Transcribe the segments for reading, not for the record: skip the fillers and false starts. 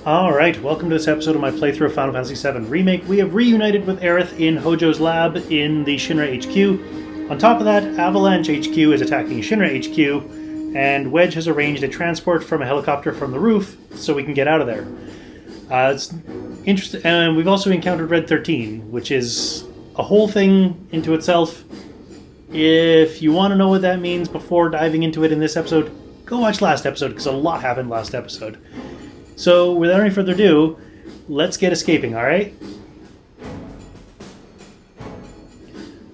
Alright, welcome to this episode of my playthrough of Final Fantasy VII Remake. We have reunited with Aerith in Hojo's lab in the Shinra HQ. On top of that, Avalanche HQ is attacking Shinra HQ, and Wedge has arranged a transport from a helicopter from the roof so we can get out of there. It's interesting, and we've also encountered Red 13, which is a whole thing into itself. If you want to know what that means before diving into it in this episode, go watch last episode, because a lot happened last episode. So, without any further ado, let's get escaping, alright?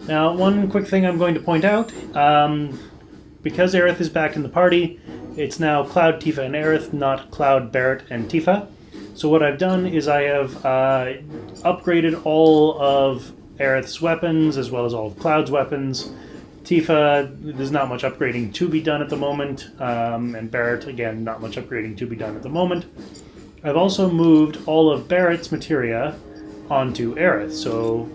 Now, one quick thing I'm going to point out. Because Aerith is back in the party, it's now Cloud, Tifa, and Aerith, not Cloud, Barrett, and Tifa. So what I've done is I have upgraded all of Aerith's weapons, as well as all of Cloud's weapons. Tifa, there's not much upgrading to be done at the moment, and Barrett, again, not much upgrading to be done at the moment. I've also moved all of Barrett's materia onto Aerith, so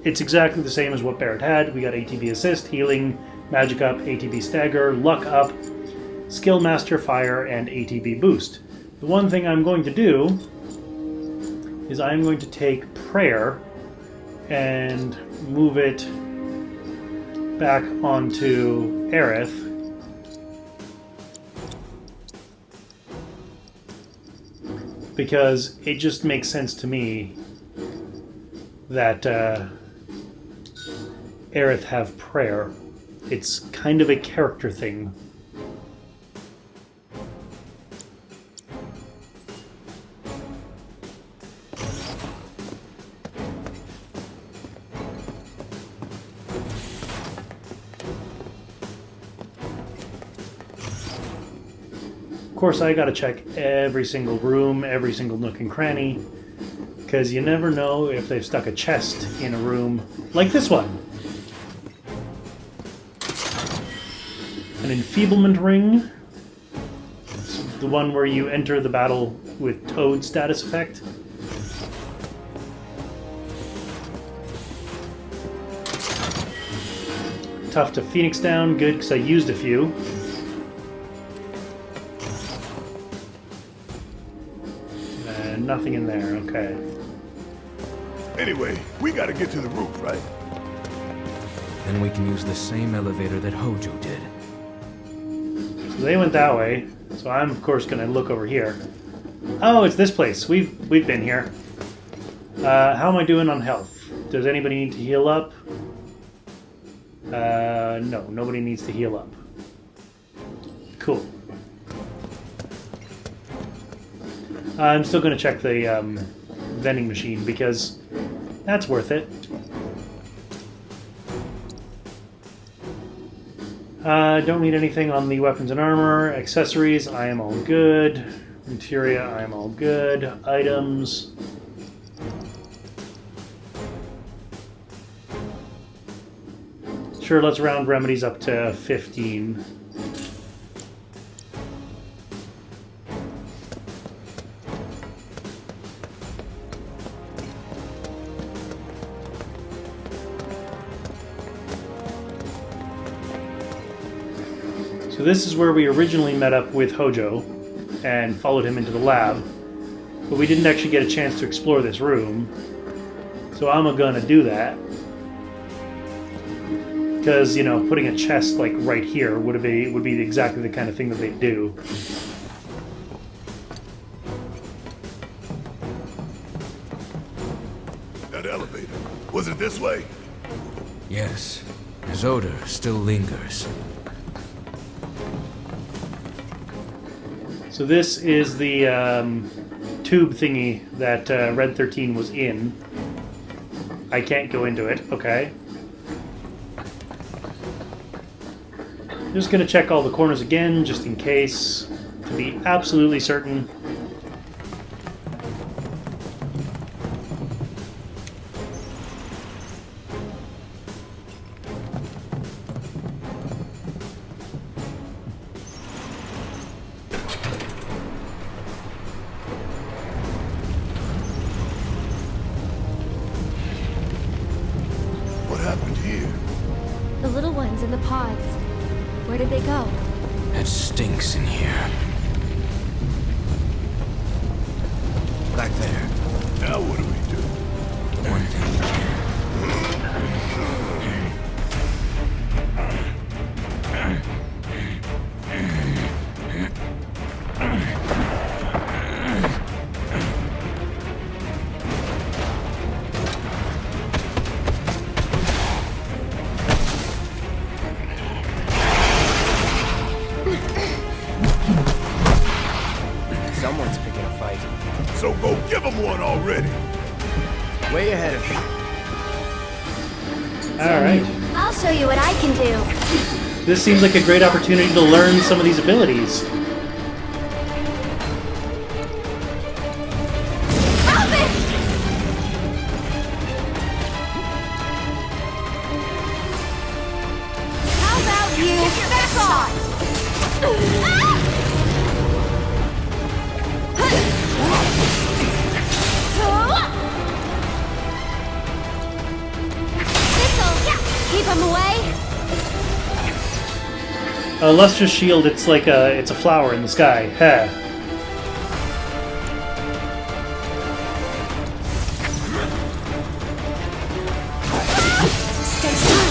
it's exactly the same as what Barrett had. We got ATB Assist, Healing, Magic Up, ATB Stagger, Luck Up, Skill Master Fire, and ATB Boost. The one thing I'm going to do is I'm going to take Prayer and move it back onto Aerith, because it just makes sense to me that Aerith have Prayer. It's kind of a character thing. Of course, I gotta check every single room, every single nook and cranny, because you never know if they've stuck a chest in a room like this one. An enfeeblement ring. It's the one where you enter the battle with Toad status effect. Tough to Phoenix down, good because I used a few. And nothing in there, okay. Anyway, we gotta get to the roof, right? Then we can use the same elevator that Hojo did. So they went that way, so I'm of course gonna look over here. Oh, it's this place. We've been here. How am I doing on health? Does anybody need to heal up? No, nobody needs to heal up. Cool. I'm still going to check the vending machine because that's worth it. Don't need anything on the weapons and armor. Accessories, I am all good. Materia, I am all good. Items. Sure, let's round remedies up to 15. So this is where we originally met up with Hojo and followed him into the lab, but we didn't actually get a chance to explore this room, so I'm gonna do that. Because, you know, putting a chest like right here would be exactly the kind of thing that they do. That elevator. Was it this way? Yes, his odor still lingers. So this is the tube thingy that Red 13 was in. I can't go into it, okay. Just gonna check all the corners again, just in case, to be absolutely certain. What happened here? The little ones in the pods. Where did they go? It stinks in here. Back there. Now what do we do? The one thing we can. Someone's picking a fight. So go give him one already. Way ahead of you. Alright. I'll show you what I can do. This seems like a great opportunity to learn some of these abilities. Help it! How about you back off? Keep him away. A lustrous shield, it's like it's a flower in the sky. Heh. Stay still.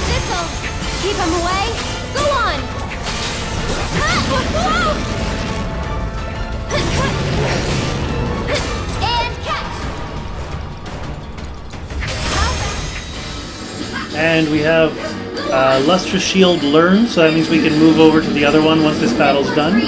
This'll keep him away. Go on. And catch. And we have lustrous shield learned, so that means we can move over to the other one once this battle's done.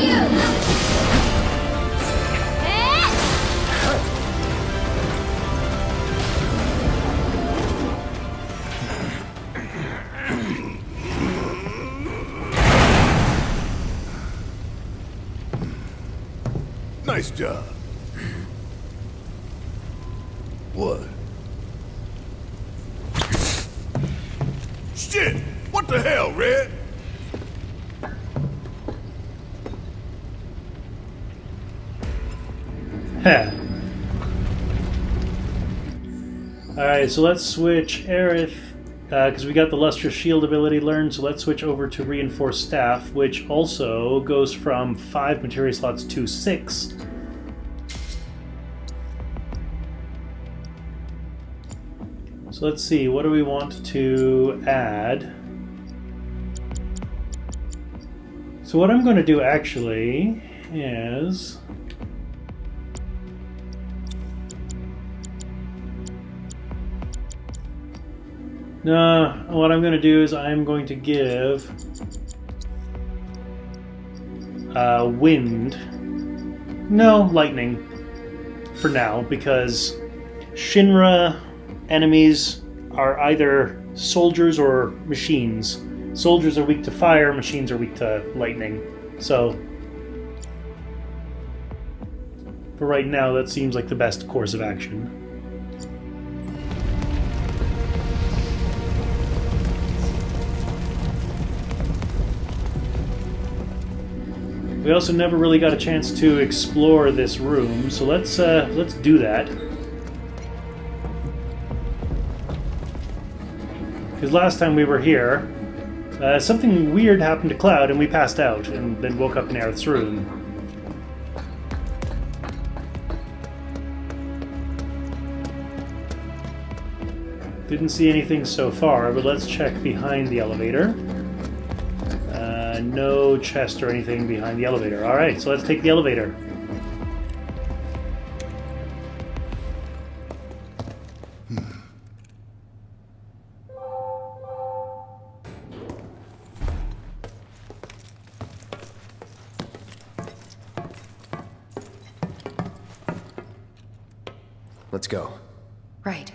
Nice job. What? Shit! What the hell, Red? Heh. Alright, so let's switch Aerith, because we got the lustrous shield ability learned, so let's switch over to reinforced staff, which also goes from 5 materia slots to 6. So let's see, what do we want to add? So what I'm going to do actually is... No, what I'm going to do is I'm going to give wind. No, lightning for now, because Shinra enemies are either soldiers or machines. Soldiers are weak to fire, machines are weak to lightning. So, for right now, that seems like the best course of action. We also never really got a chance to explore this room, so let's do that. Because last time we were here, something weird happened to Cloud and we passed out, and then woke up in Aerith's room. Didn't see anything so far, but let's check behind the elevator. No chest or anything behind the elevator. Alright, so let's take the elevator. Let's go. Right.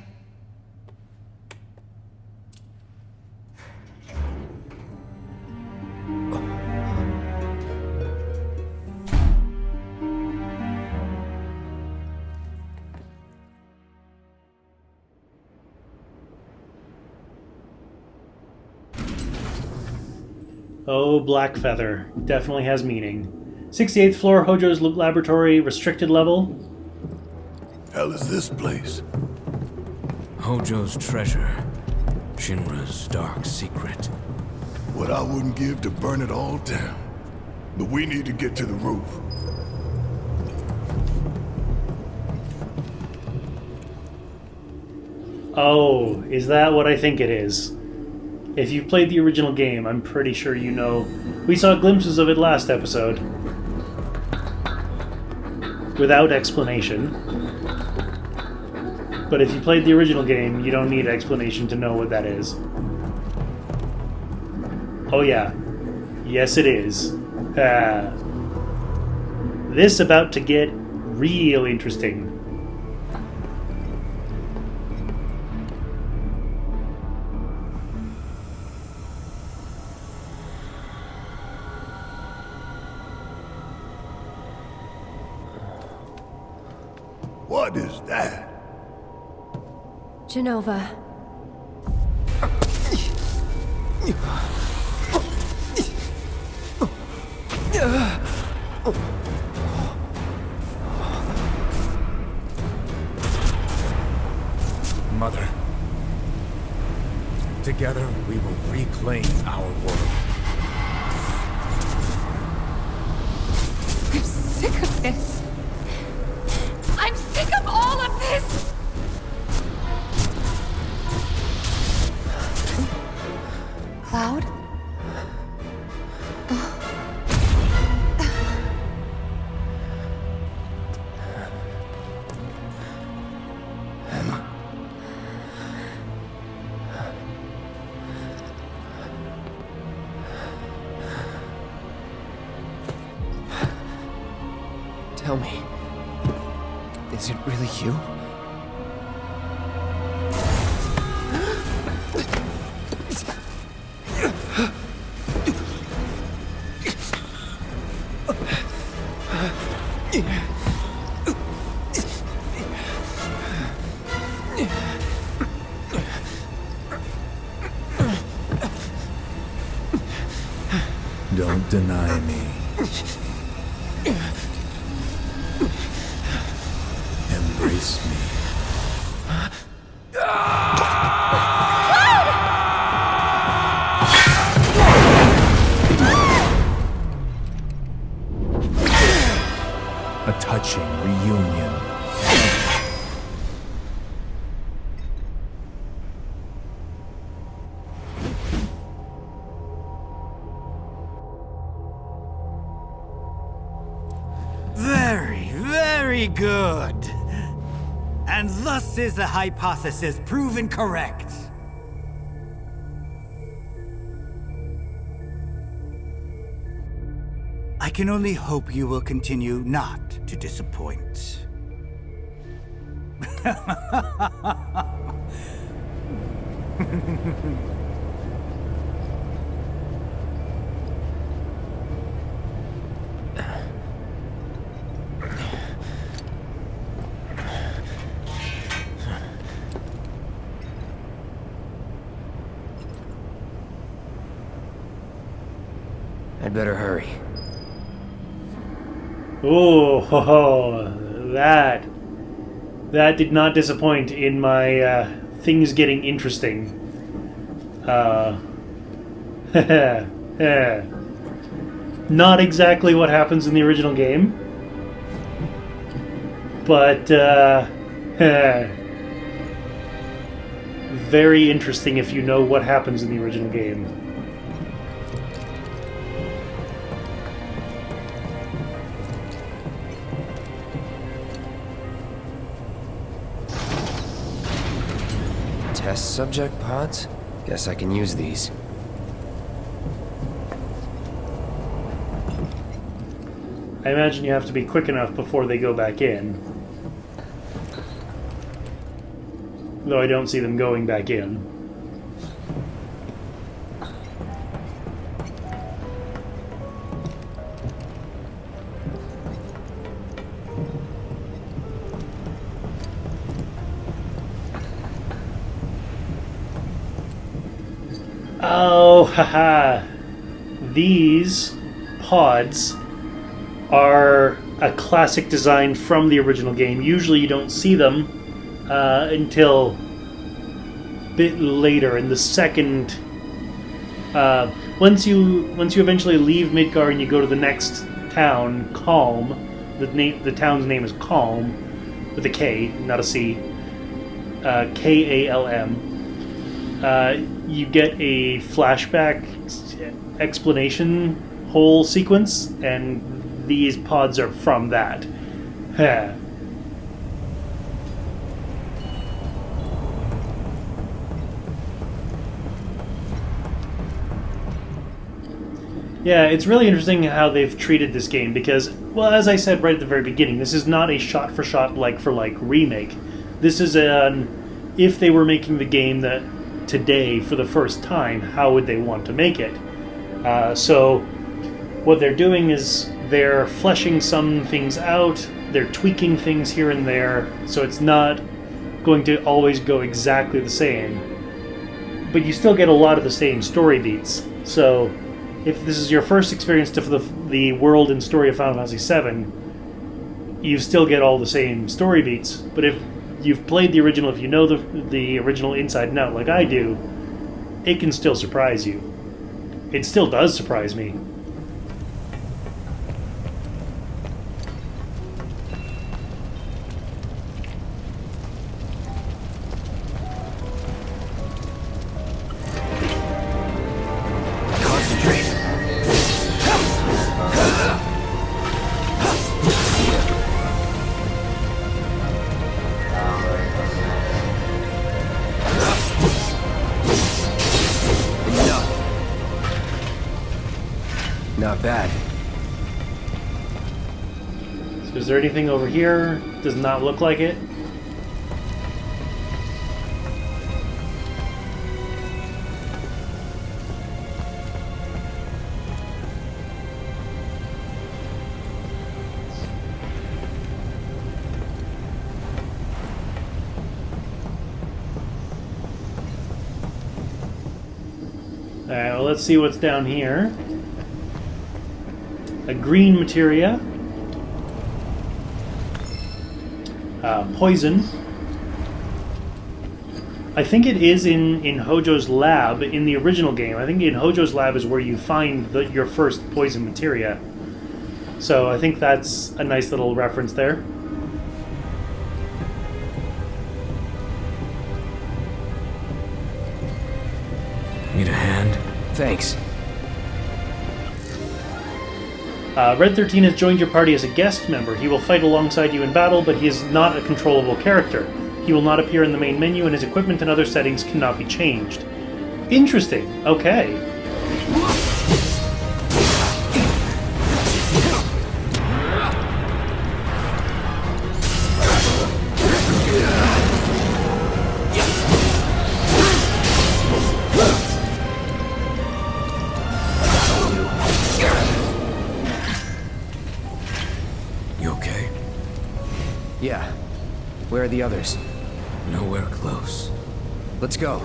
Oh, Blackfeather. Definitely has meaning. 68th floor, Hojo's laboratory, restricted level. Hell is this place? Hojo's treasure. Shinra's dark secret. What I wouldn't give to burn it all down. But we need to get to the roof. Oh, is that what I think it is? If you've played the original game, I'm pretty sure you know. We saw glimpses of it last episode. Without explanation. But if you played the original game, you don't need explanation to know what that is. Oh yeah. Yes it is. This about to get real interesting. What is that? Genova. Mother. Together, we will reclaim our world. I'm sick of this. I'm sick of all of this! Cloud? Tell me, is it really you? Don't deny me. Embrace me. A touching reunion. Very, very good. And thus is the hypothesis proven correct. I can only hope you will continue not to disappoint. I'd better hurry. Oh, ho, ho, that did not disappoint in my things getting interesting. Not exactly what happens in the original game, but very interesting if you know what happens in the original game. Test subject pods? Guess I can use these. I imagine you have to be quick enough before they go back in. Though I don't see them going back in. Oh, haha. These pods are a classic design from the original game. Usually you don't see them until bit later in the second. Once you eventually leave Midgar and you go to the next town, Calm. The town's name is Calm, with a K, not a C. Kalm. You get a flashback explanation whole sequence, and these pods are from that. Yeah, it's really interesting how they've treated this game because, well, as I said right at the very beginning, this is not a shot-for-shot, like-for-like remake. This is an, if they were making the game that today for the first time, how would they want to make it? So what they're doing is they're fleshing some things out, they're tweaking things here and there, so it's not going to always go exactly the same. But you still get a lot of the same story beats. So if this is your first experience to the world and story of Final Fantasy VII, you still get all the same story beats. But if you've played the original, if you know the original inside and out like I do, it can still surprise you. It still does surprise me. Not bad. So is there anything over here? Does not look like it. Alright, well, let's see what's down here. A green materia. Poison. I think it is in Hojo's lab in the original game. I think in Hojo's lab is where you find your first poison materia. So I think that's a nice little reference there. Need a hand? Thanks. Red 13 has joined your party as a guest member. He will fight alongside you in battle, but he is not a controllable character. He will not appear in the main menu, and his equipment and other settings cannot be changed. Interesting. Okay. Yeah. Where are the others? Nowhere close. Let's go.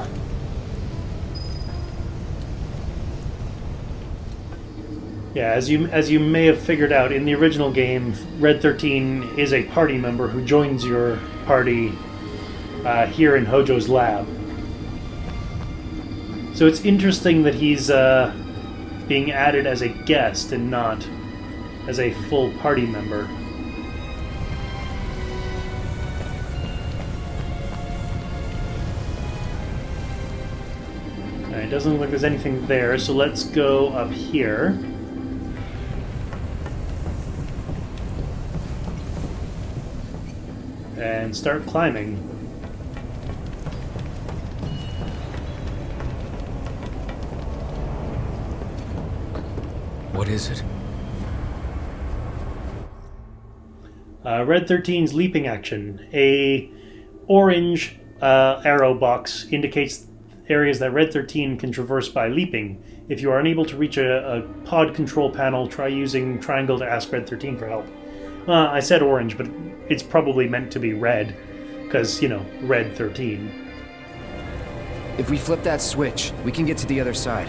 Yeah, as you may have figured out, in the original game, Red 13 is a party member who joins your party here in Hojo's lab. So it's interesting that he's being added as a guest and not as a full party member. It doesn't look like there's anything there, so let's go up here. And start climbing. What is it? Red 13's leaping action. A orange arrow box indicates areas that Red 13 can traverse by leaping. If you are unable to reach a pod control panel, try using triangle to ask Red 13 for help. I said orange, but it's probably meant to be red, because, you know, Red 13. If we flip that switch, we can get to the other side.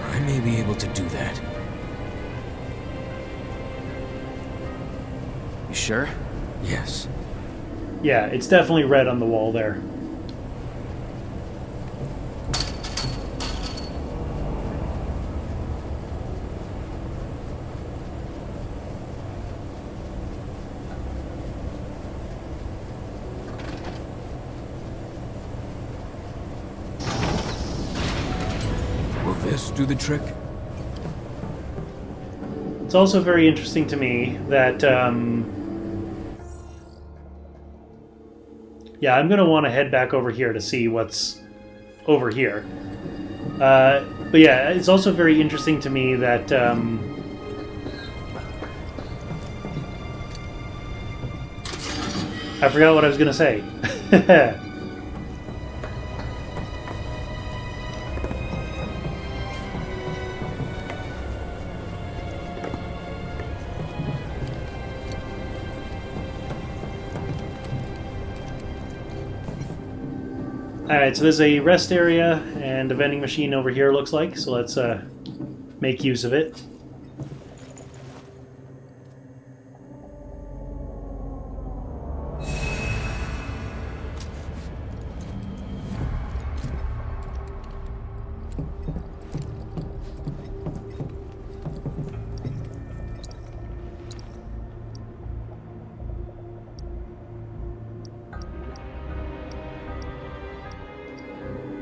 I may be able to do that. You sure? Yes. Yeah, it's definitely red on the wall there. do the trick? It's also very interesting to me that, yeah, I'm going to want to head back over here to see what's over here. But yeah, it's also very interesting to me that, I forgot what I was going to say. Alright, so there's a rest area and a vending machine over here, looks like, so let's make use of it.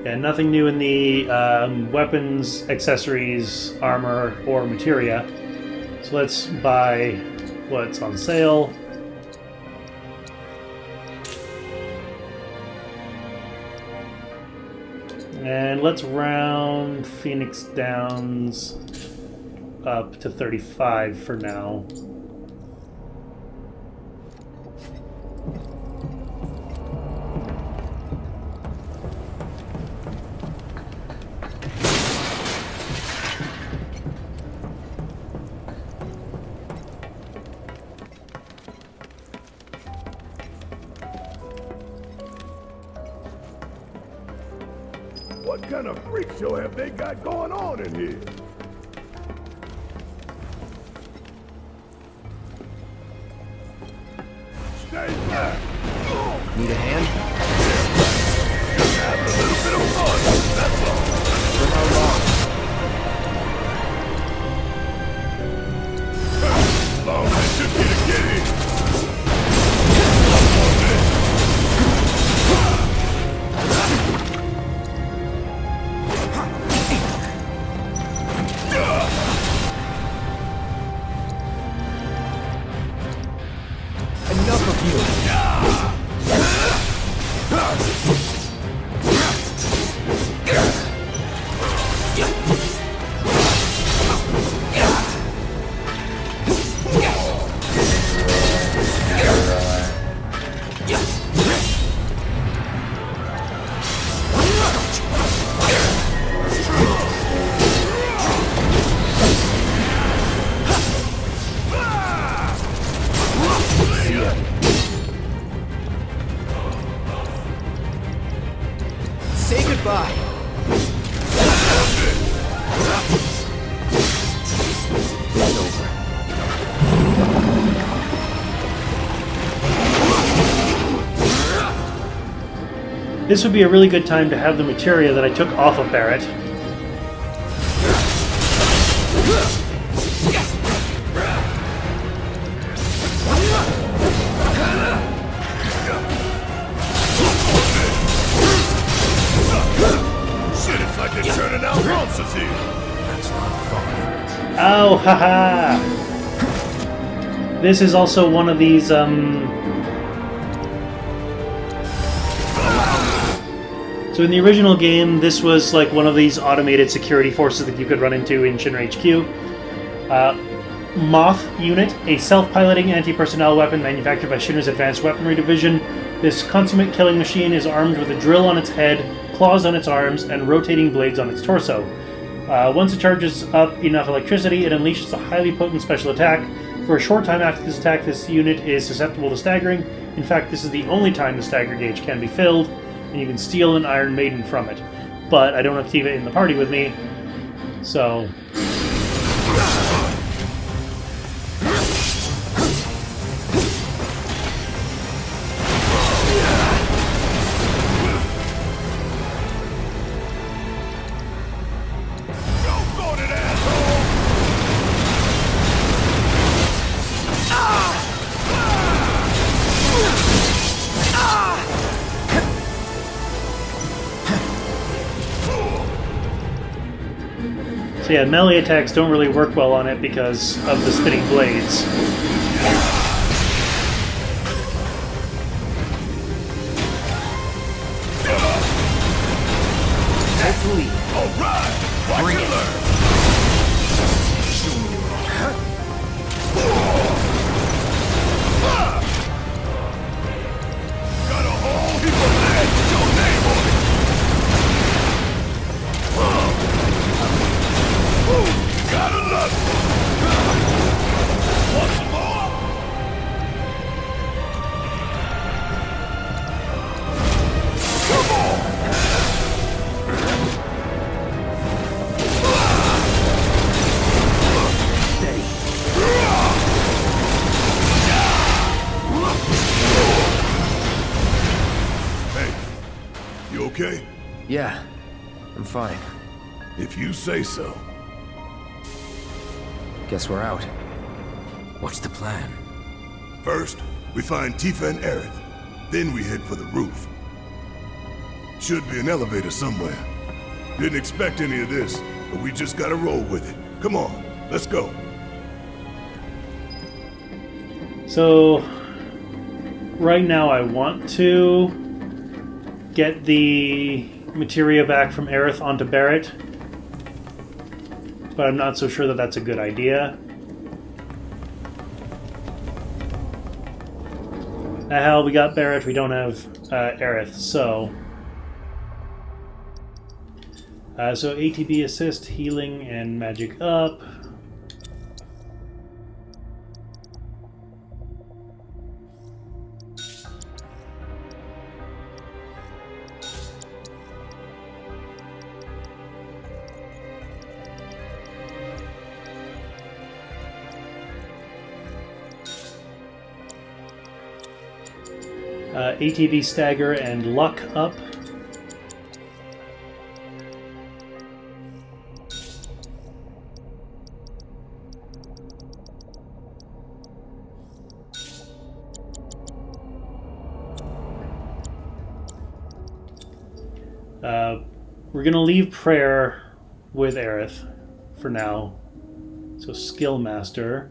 Yeah, nothing new in the weapons, accessories, armor, or materia. So let's buy what's on sale. And let's round Phoenix Downs up to 35 for now. What kind of freak show have they got going on in here? Stay back! Need a hand? Just having a little bit of fun, that's all. For how long? Long as you get in. Enough of you! Say goodbye. It's over. This would be a really good time to have the materia that I took off of Barrett. Shit, it's like they're turning out monsters here. That's not fun. Oh, haha! This is also one of these, So in the original game, this was like one of these automated security forces that you could run into in Shinra HQ. Moth Unit, a self-piloting anti-personnel weapon manufactured by Shinra's Advanced Weaponry Division. This consummate killing machine is armed with a drill on its head, claws on its arms, and rotating blades on its torso. Once it charges up enough electricity, it unleashes a highly potent special attack. For a short time after this attack, this unit is susceptible to staggering. In fact, this is the only time the stagger gauge can be filled, and you can steal an Iron Maiden from it. But I don't have Tiva in the party with me, so... So yeah, melee attacks don't really work well on it because of the spinning blades. Take the lead. Alright! Watch Bring and it. learn! Got a whole heap of lead with your name on it! Gotta love it! Want some more? Come on! Steady. Hey, you okay? Yeah, I'm fine. If you say so. Guess we're out. What's the plan? First, we find Tifa and Aerith. Then we head for the roof. Should be an elevator somewhere. Didn't expect any of this, but we just gotta roll with it. Come on, let's go. So, right now I want to get the materia back from Aerith onto Barrett, but I'm not so sure that that's a good idea. Hell, we got Barrett, we don't have Aerith, so... so ATB assist, healing, and magic up. ATB stagger and luck up. We're gonna leave prayer with Aerith for now. So skill master.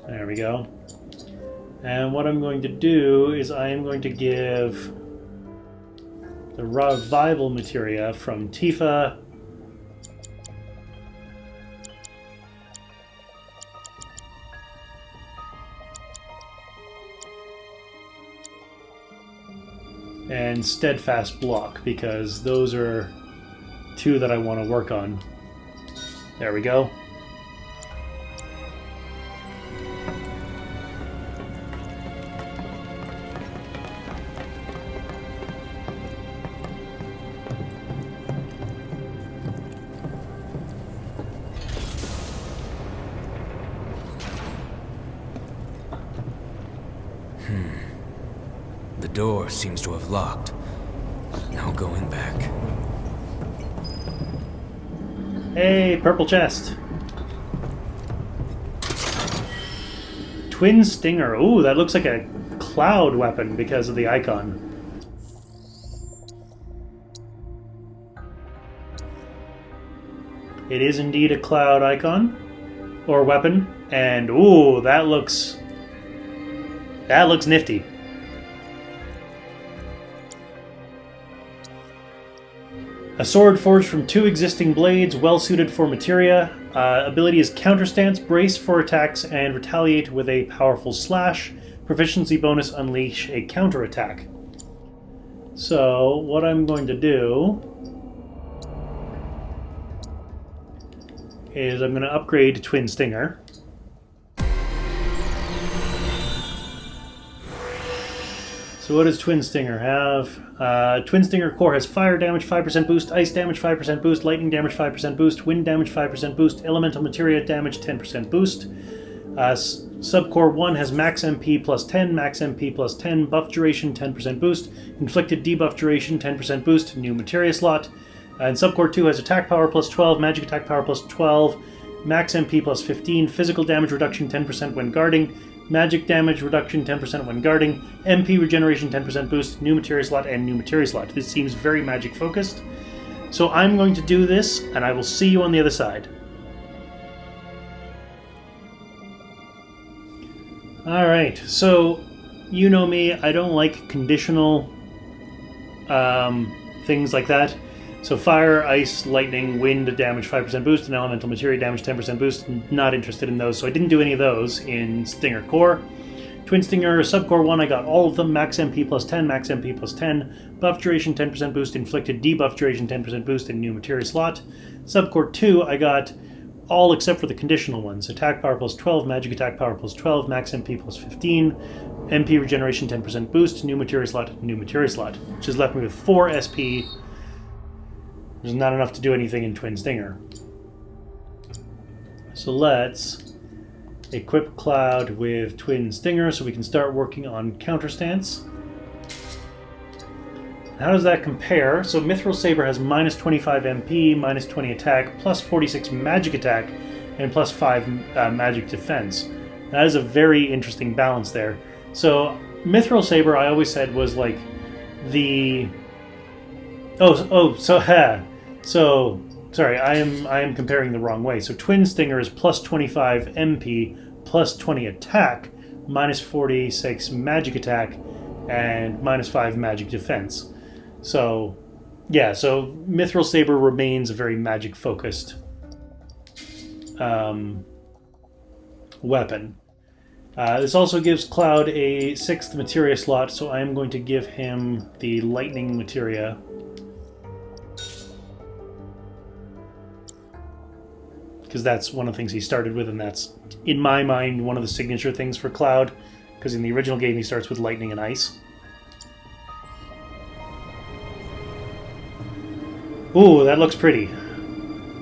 There we go. And what I'm going to do is I am going to give the revival materia from Tifa and steadfast block, because those are two that I want to work on. There we go. The door seems to have locked. No going back. Hey, purple chest. Twin Stinger. Ooh, that looks like a cloud weapon because of the icon. It is indeed a cloud icon or weapon, and ooh, that looks nifty. A sword forged from two existing blades, well suited for materia. Ability is counterstance, brace for attacks, and retaliate with a powerful slash. Proficiency bonus, unleash a counterattack. So, what I'm going to do is I'm going to upgrade Twin Stinger. So what does Twin Stinger have? Twin Stinger core has fire damage 5% boost, ice damage 5% boost, lightning damage 5% boost, wind damage 5% boost, elemental materia damage 10% boost. Subcore 1 has max MP plus 10, max MP plus 10, buff duration 10% boost, inflicted debuff duration 10% boost, new materia slot. And Subcore 2 has attack power plus 12, magic attack power plus 12, max MP plus 15, physical damage reduction 10% when guarding, magic damage reduction 10% when guarding, MP regeneration 10% boost, new materia slot, and new materia slot. This seems very magic focused. So I'm going to do this, and I will see you on the other side. Alright, so you know me, I don't like conditional things like that. So fire, ice, lightning, wind damage 5% boost, and elemental materia damage 10% boost. Not interested in those, so I didn't do any of those in Stinger Core. Twin Stinger, Subcore 1, I got all of them. Max MP plus 10, Max MP plus 10. Buff duration 10% boost, inflicted debuff duration 10% boost, and new materia slot. Subcore 2, I got all except for the conditional ones. Attack power plus 12, magic attack power plus 12, max MP plus 15, MP regeneration 10% boost, new materia slot, which has left me with 4 SP. There's not enough to do anything in Twin Stinger. So let's equip Cloud with Twin Stinger so we can start working on counter stance. How does that compare? So Mithril Saber has minus 25 MP, minus 20 attack, plus 46 magic attack, and plus 5 magic defense. That is a very interesting balance there. So Mithril Saber, I always said, was like the... So, sorry, I am comparing the wrong way. So Twin Stinger is plus 25 MP, plus 20 attack, minus 46 magic attack, and minus 5 magic defense. So, yeah, so Mithril Saber remains a very magic-focused weapon. This also gives Cloud a 6th materia slot, so I am going to give him the lightning materia. Because that's one of the things he started with, and that's, in my mind, one of the signature things for Cloud, because in the original game he starts with lightning and ice. Ooh, that looks pretty.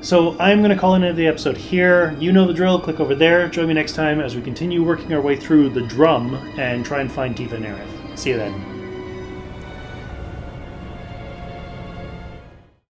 So I'm going to call an end to the episode here. You know the drill, click over there. Join me next time as we continue working our way through the drum and try and find Tifa and Aerith. See you then.